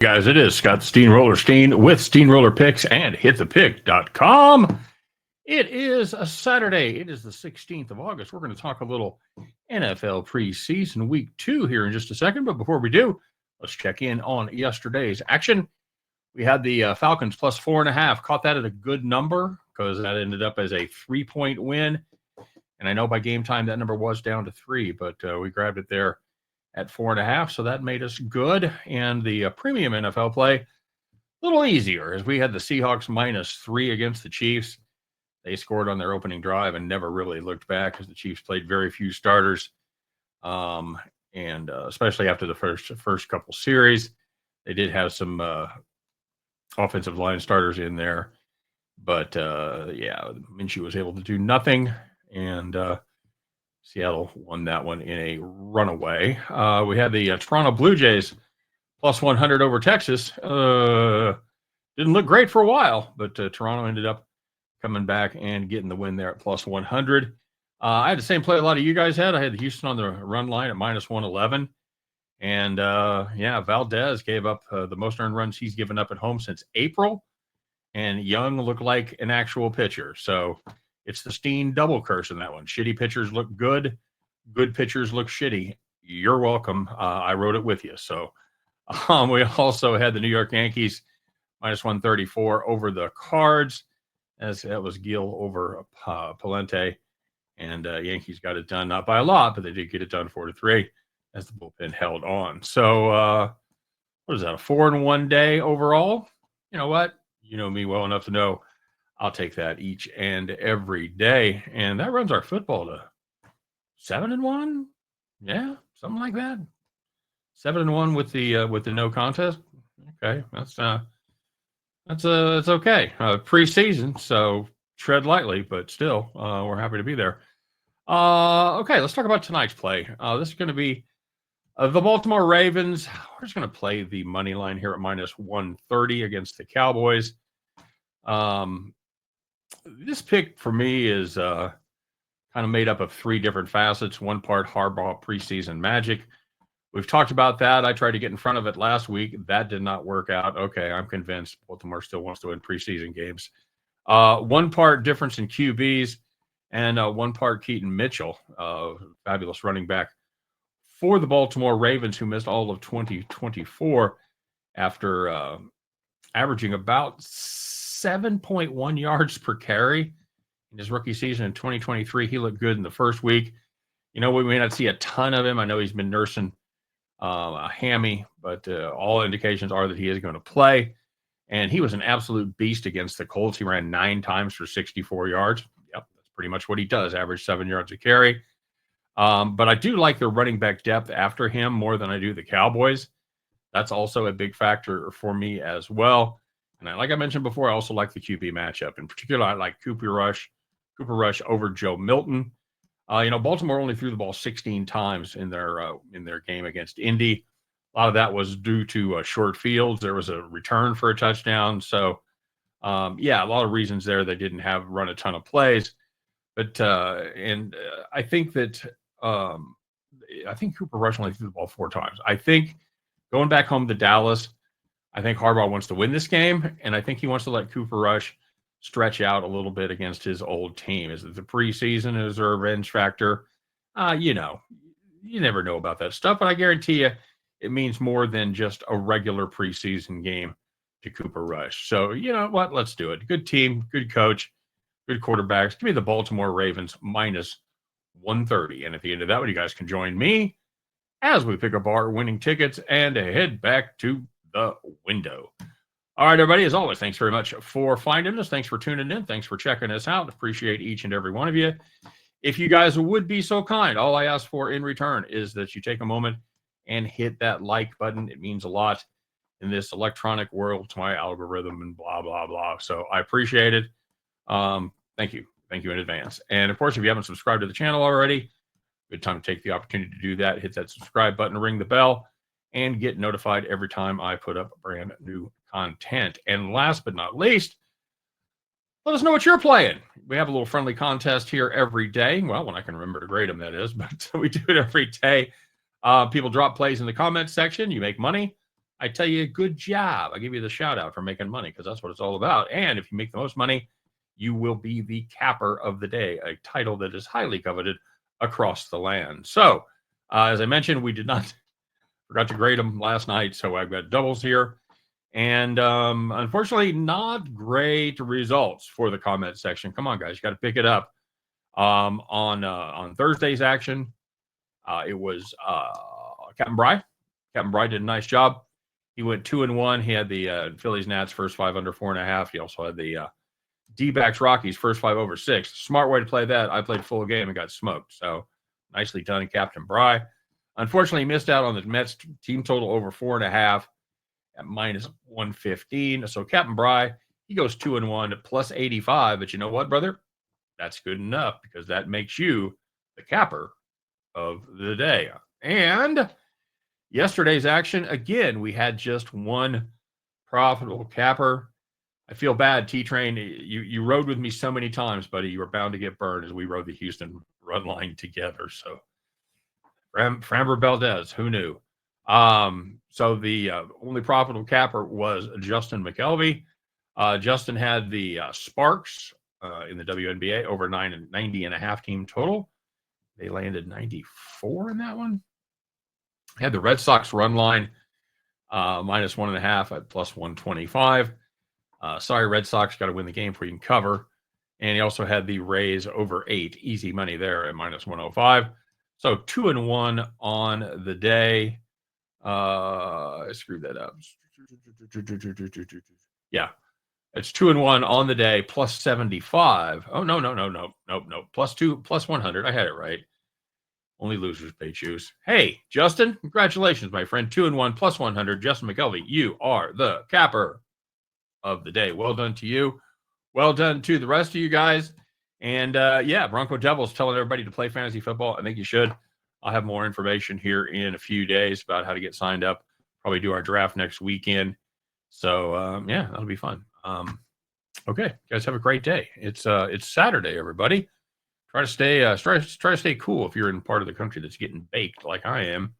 Guys, it is Scott Steamroller Steen with Steamroller Picks and HitThePick.com. It is a Saturday. It is the 16th of August. We're going to talk a little NFL preseason week 2 here in just a second. But before we do, let's check in on yesterday's action. We had the Falcons plus 4.5. Caught that at a good number because that ended up as a 3-point win. And I know by game time that number was down to 3, but we grabbed it there at 4.5, so that made us good. And the premium NFL play, a little easier, as we had the Seahawks -3 against the Chiefs. They scored on their opening drive and never really looked back, because the Chiefs played very few starters, and especially after the first couple series. They did have some offensive line starters in there, but Minshew was able to do nothing, and Seattle won that one in a runaway. We had the Toronto Blue Jays plus 100 over Texas. Didn't look great for a while, but Toronto ended up coming back and getting the win there at plus 100. I had the same play a lot of you guys had. I had the Houston on the run line at -111. And, Valdez gave up the most earned runs he's given up at home since April. And Young looked like an actual pitcher. So it's the Steen double curse in that one. Shitty pitchers look good. Good pitchers look shitty. You're welcome. I wrote it with you. So we also had the New York Yankees -134 over the Cards, as that was Gil over Palente. And Yankees got it done, not by a lot, but they did get it done 4-3 as the bullpen held on. So what is that, a 4-1 day overall? You know what? You know me well enough to know I'll take that each and every day. And that runs our football to 7-1. Yeah, something like that. 7-1 with the no contest. Okay, that's okay. Preseason, so tread lightly, but still, we're happy to be there. Okay, let's talk about tonight's play. This is going to be the Baltimore Ravens. We're just going to play the money line here at -130 against the Cowboys. This pick for me is kind of made up of 3 different facets. One part Harbaugh preseason magic. We've talked about that. I tried to get in front of it last week. That did not work out. Okay, I'm convinced Baltimore still wants to win preseason games. One part difference in QBs, and one part Keaton Mitchell, fabulous running back for the Baltimore Ravens, who missed all of 2024 after averaging about 7.1 yards per carry in his rookie season in 2023. He looked good in the first week. We may not see a ton of him. I know he's been nursing a hammy, but all indications are that he is going to play. And he was an absolute beast against the Colts. He ran 9 times for 64 yards. Yep, that's pretty much what he does, average 7 yards a carry. But I do like the running back depth after him more than I do the Cowboys. That's also a big factor for me as well. And like I mentioned before, I also like the QB matchup. In particular, I like Cooper Rush over Joe Milton. Baltimore only threw the ball 16 times in their game against Indy. A lot of that was due to short fields. There was a return for a touchdown. So, a lot of reasons there they didn't run a ton of plays. But I think that I think Cooper Rush only threw the ball 4 times. I think going back home to Dallas, I think Harbaugh wants to win this game, and I think he wants to let Cooper Rush stretch out a little bit against his old team. Is it the preseason? Is there a revenge factor? You never know about that stuff, but I guarantee you it means more than just a regular preseason game to Cooper Rush. So, you know what? Let's do it. Good team, good coach, good quarterbacks. Give me the Baltimore Ravens -130. And at the end of that one, you guys can join me as we pick up our winning tickets and head back to the window. All right, everybody, as always, thanks very much for finding us. Thanks for tuning in. Thanks for checking us out. Appreciate each and every one of you. If you guys would be so kind, all I ask for in return is that you take a moment and hit that like button. It means a lot in this electronic world to my algorithm and blah, blah, blah. So I appreciate it. Thank you. Thank you in advance. And, of course, if you haven't subscribed to the channel already, good time to take the opportunity to do that. Hit that subscribe button, ring the bell, and get notified every time I put up brand new content. And last but not least, let us know what you're playing. We have a little friendly contest here every day. Well, when I can remember to grade them, that is. But we do it every day. People drop plays in the comments section. You make money. I tell you, good job. I give you the shout out for making money because that's what it's all about. And if you make the most money, you will be the capper of the day, a title that is highly coveted across the land. So, as I mentioned, we forgot to grade them last night. So I've got doubles here. And unfortunately, not great results for the comment section. Come on, guys, you got to pick it up. On Thursday's action, it was Captain Bry. Captain Bry did a nice job. He went 2-1. He had the Phillies Nats first 5 under 4.5. He also had the D-backs Rockies first 5 over 6. Smart way to play that. I played full game and got smoked. So nicely done, Captain Bry. Unfortunately, he missed out on the Mets team total over 4.5 at minus 115. So Captain Bry, he goes 2-1 at plus 85. But you know what, brother? That's good enough because that makes you the capper of the day. And yesterday's action, again, we had just one profitable capper. I feel bad, T-Train. You rode with me so many times, buddy. You were bound to get burned as we rode the Houston run line together. So Framber Valdez, who knew? So the only profitable capper was Justin McKelvey. Justin had the Sparks in the WNBA over 90.5 team total. They landed 94 in that one. Had the Red Sox run line minus 1.5 at plus 125. Sorry, Red Sox, got to win the game before you can cover. And he also had the Rays over 8. Easy money there at minus 105. So 2-1 on the day. I screwed that up. Yeah. It's 2-1 on the day, plus 75. Oh, no. Plus 2, plus 100. I had it right. Only losers pay choose. Hey, Justin, congratulations, my friend. 2-1 plus 100. Justin McKelvey, you are the capper of the day. Well done to you. Well done to the rest of you guys. And yeah, Bronco Devils telling everybody to play fantasy football. I think you should. I'll have more information here in a few days about how to get signed up. Probably do our draft next weekend. So yeah, that'll be fun. Okay, you guys have a great day. It's Saturday, everybody. Try to stay cool if you're in part of the country that's getting baked like I am.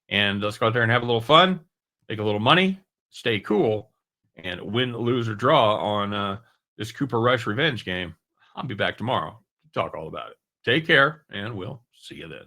And let's go out there and have a little fun, make a little money, stay cool, and win, lose, or draw on this Cooper Rush revenge game. I'll be back tomorrow to talk all about it. Take care, and we'll see you then.